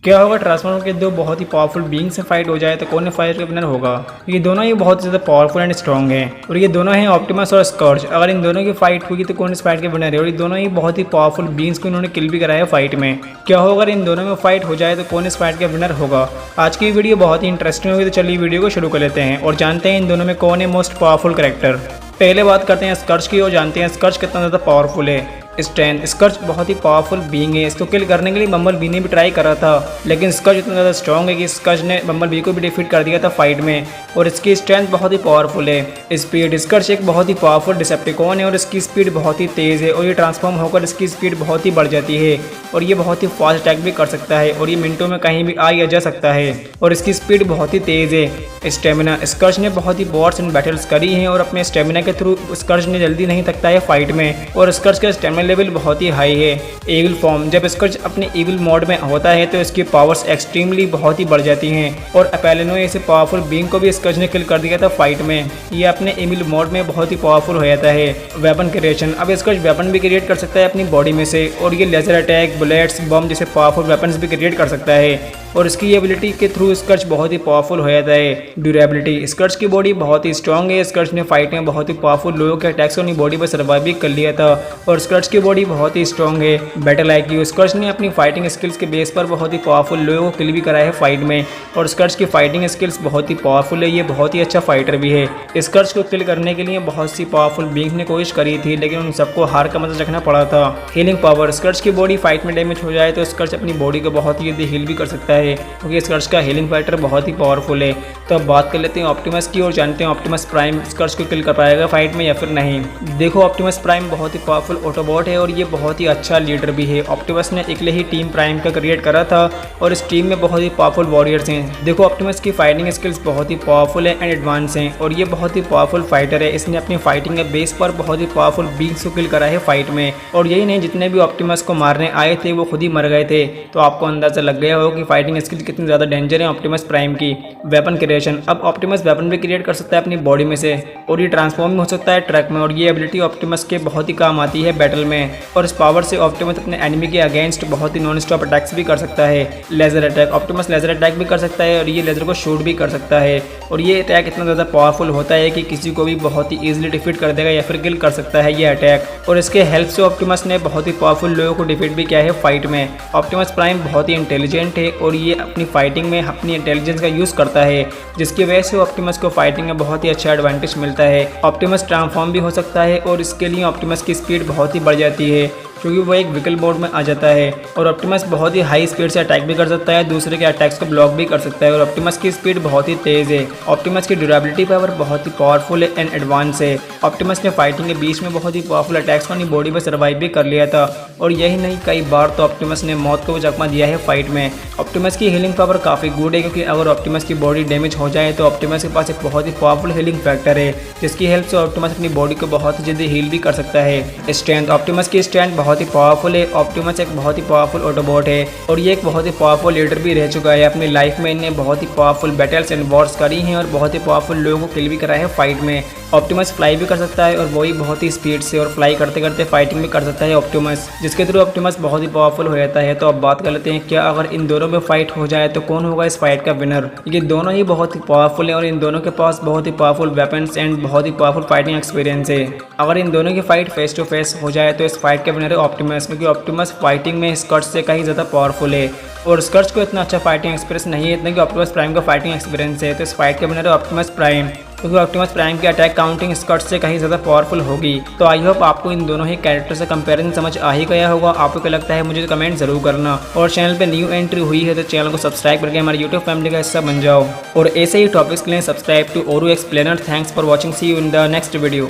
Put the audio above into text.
क्या होगा ट्रांसफॉर्मर के दो बहुत ही पावरफुल बीइंग से फाइट हो जाए तो कौन फाइट का विनर होगा। ये दोनों ही बहुत ज़्यादा पावरफुल एंड स्ट्रॉन्ग हैं और ये दोनों हैं ऑप्टिमस और स्कॉर्च। अगर इन दोनों की फाइट होगी तो कौन इस फाइट के विनर है। और ये दोनों ही बहुत ही पावरफुल बीइंग्स को इन्होंने किल भी कराया फाइट में। क्या होगा अगर इन दोनों में फाइट हो जाए तो कौन इस फाइट का विनर होगा। आज की वीडियो बहुत ही इंटरेस्टिंग होगी, तो चलिए वीडियो को शुरू कर लेते हैं और जानते हैं इन दोनों में कौन है मोस्ट पावरफुल कैरेक्टर। पहले बात करते हैं स्कर्च की और जानते हैं स्कर्च कितना ज़्यादा पावरफुल है। स्ट्रेंथ, स्कर्च बहुत ही पावरफुल बीइंग है। इसको किल करने के लिए बम्बल बी ने भी ट्राई करा था, लेकिन स्कर्च इतना ज़्यादा स्ट्रॉन्ग है कि स्कर्च ने बम्बल बी को भी डिफीट कर दिया था फाइट में। और इसकी स्ट्रेंथ बहुत ही पावरफुल है। स्पीड, स्कर्च एक बहुत ही पावरफुल डिसेप्टिकॉन है और इसकी स्पीड बहुत ही तेज़ है और ये ट्रांसफॉर्म होकर इसकी स्पीड बहुत ही बढ़ जाती है और ये बहुत ही फास्ट अटैक भी कर सकता है और ये मिनटों में कहीं भी आ या जा सकता है और इसकी स्पीड बहुत ही तेज़ है। स्टेमिना, स्कर्च ने बहुत ही वॉर्स एंड बैटल्स करी हैं और अपने स्टेमिना के थ्रू स्कर्च ने जल्दी नहीं थकता है फाइट में और स्कर्च का स्टेमिना लेवल बहुत ही हाई है। एविल फॉर्म, जब स्कर्च अपने एविल मोड में होता है तो इसकी पावर्स एक्सट्रीमली बहुत ही बढ़ जाती हैं और अपेलिनो ऐसे पावरफुल बीइंग को भी स्कर्च ने किल कर दिया था फाइट में। ये अपने एविल मोड में बहुत ही पावरफुल हो जाता है। वेपन क्रिएशन, अब स्कर्च वेपन भी क्रिएट कर सकता है अपनी बॉडी में से और ये लेजर अटैक, बुलेट्स, बम जैसे पावरफुल वेपन्स भी क्रिएट कर सकता है और इसकी एबिलिटी के थ्रू स्कर्च बहुत ही पावरफुल हो जाता है। ड्यूरेबिलिटी, स्कर्च की बॉडी बहुत ही स्ट्रॉन्ग है। स्कर्च ने फाइट में बहुत ही पावरफुल लोगों के अटैक्स को अपनी बॉडी पर सर्वाइव भी कर लिया था और स्कर्च की बॉडी बहुत ही स्ट्रॉन्ग है। बैटल आईक्यू, स्कर्च ने अपनी फाइटिंग स्किल्स के बेस पर बहुत ही पावरफुल लोगों को किल भी कराया है फाइट में और स्कर्च की फाइटिंग स्किल्स बहुत ही पावरफुल है। ये बहुत ही अच्छा फाइटर भी है। स्कर्च को किल करने के लिए बहुत सी पावरफुल बीइंग्स ने कोशिश करी थी, लेकिन उन सबको हार का मजा चखना पड़ा था। हीलिंग पावर, स्कर्च की बॉडी फाइट में डैमेज हो जाए तो स्कर्च अपनी बॉडी को बहुत ही हील भी कर सकता है क्योंकि स्कर्च का हीलिंग फैक्टर बहुत ही पावरफुल है। तो अब बात कर लेते हैं ऑप्टिमस की और जानते हैं ऑप्टिमस प्राइम स्कर्च को किल कर पाएगा फाइट में या फिर नहीं। देखो, ऑप्टिमस प्राइम बहुत ही पावरफुल ऑटोबॉट है और ये बहुत ही अच्छा लीडर भी है। ऑप्टिमस ने अकेले ही टीम प्राइम का क्रिएट करा था और इस टीम में बहुत ही पावरफुल वॉरियर्स हैं। देखो, ऑप्टिमस की फाइटिंग स्किल्स बहुत ही पावरफुल है एंड एडवांस हैं और ये बहुत ही पावरफुल फाइटर है। इसने अपनी फाइटिंग के बेस पर बहुत ही पावरफुल बीइंग्स को किल करा है फाइट में और यही नहीं, जितने भी ऑप्टिमस को मारने आए थे वो खुद ही मर गए थे। तो आपको अंदाजा लग गया होगा कि फाइटिंग स्किल कितनी ज़्यादा डेंजर है ऑप्टिमस प्राइम की। वेपन क्रिएशन, अब ऑप्टिमस वेपन भी क्रिएट कर सकता है अपनी बॉडी में से और ये ट्रांसफॉर्म भी हो सकता है ट्रक में और ये एबिलिटी ऑप्टिमस के बहुत ही काम आती है बैटल में और इस पावर से ऑप्टिमस अपने एनिमी के अगेंस्ट बहुत ही नॉन स्टॉप अटैक्स भी कर सकता है। Laser attack, Optimus laser attack भी कर सकता है और ये लेजर को शूट भी कर सकता है और ये अटैक इतना ज़्यादा पावरफुल होता है कि किसी को भी बहुत ही ईजिली डिफीट कर देगा या फिर किल कर सकता है ये अटैक और इसके हेल्प से ऑप्टिमस ने बहुत ही पावरफुल लोगों को डिफीट भी किया है फाइट में। ऑप्टिमस प्राइम बहुत ही इंटेलिजेंट है और ये अपनी फाइटिंग में अपनी इंटेलिजेंस का यूज़ करता है जिसकी वजह से ऑप्टिमस को फाइटिंग में बहुत ही अच्छा एडवांटेज मिलता है। ऑप्टिमस ट्रांसफॉर्म भी हो सकता है और इसके लिए ऑप्टिमस की स्पीड बहुत ही बढ़ जाती है क्योंकि वो एक व्हीकल मोड में आ जाता है और ऑप्टिमस बहुत ही हाई स्पीड से अटैक भी कर सकता है, दूसरे के अटैक्स को ब्लॉक भी कर सकता है और ऑप्टिमस की स्पीड बहुत ही तेज़ है। ऑप्टिमस की ड्यूरेबिलिटी पावर बहुत ही पावरफुल है एंड एडवांस है। ऑप्टिमस ने फाइटिंग के बीच में बहुत ही पावरफुल अटैक्स को अपनी बॉडी पर सर्वाइव भी कर लिया था और यही नहीं, कई बार तो ऑप्टिमस ने मौत को चकमा दिया है फाइट में। ऑप्टिमस की हीलिंग पावर काफ़ी गुड है क्योंकि अगर ऑप्टिमस की बॉडी डैमेज हो जाए तो ऑप्टिमस के पास एक बहुत ही पावरफुल हीलिंग फैक्टर है जिसकी हेल्प से ऑप्टिमस अपनी बॉडी को बहुत ही जल्दी हील भी कर सकता है। स्ट्रेंथ, ऑप्टिमस की स्ट्रेंथ बहुत ही पावरफुल है। ऑप्टिमस एक बहुत ही पावरफुल ऑटोबॉट है और ये एक बहुत ही पावरफुल लीडर भी रह चुका है अपनी लाइफ में। इन्हें बहुत ही पावरफुल बैटल्स एंड वॉर्स करी हैं और बहुत ही पावरफुल लोगों को किल भी करा है फाइट में। ऑप्टिमस फ्लाई भी कर सकता है और वही बहुत ही स्पीड से और फ्लाई करते करते फाइटिंग भी कर सकता है ऑप्टिमस, जिसके थ्रू ऑप्टिमस बहुत ही पावरफुल हो जाता है। तो अब बात कर लेते हैं क्या अगर इन दोनों में फाइट हो जाए तो कौन होगा इस फाइट का विनर। ये दोनों ही बहुत ही पावरफुल है और इन दोनों के पास बहुत ही पावरफुल वेपन्स एंड बहुत ही पावरफुल फाइटिंग एक्सपीरियंस है। अगर इन दोनों की फाइट फेस टू फेस हो जाए तो इस फाइट का विनर है ऑप्टिमस क्योंकि ऑप्टिमस फाइटिंग में स्कर्च से कहीं ज़्यादा पावरफुल है और स्कर्च को इतना अच्छा फाइटिंग एक्सपीरियंस नहीं है इतना कि ऑप्टिमस प्राइम का फाइटिंग एक्सपीरियंस है। तो इस फाइट का विनर है ऑप्टिमस प्राइम क्योंकि ऑप्टिमस प्राइम की अटैक काउंटिंग स्कर्च से कहीं ज़्यादा पावरफुल होगी। तो आई होप आपको इन दोनों ही कैरेक्टर से कंपैरिजन समझ आ ही गया होगा। आपको क्या लगता है मुझे कमेंट जरूर करना और चैनल पे न्यू एंट्री हुई है तो चैनल को सब्सक्राइब करके हमारे यूट्यूब फैमिली का हिस्सा बन जाओ और ऐसे ही टॉपिक्स के लिए subscribe to Oru Explainer. Thanks for watching, see you in the next video.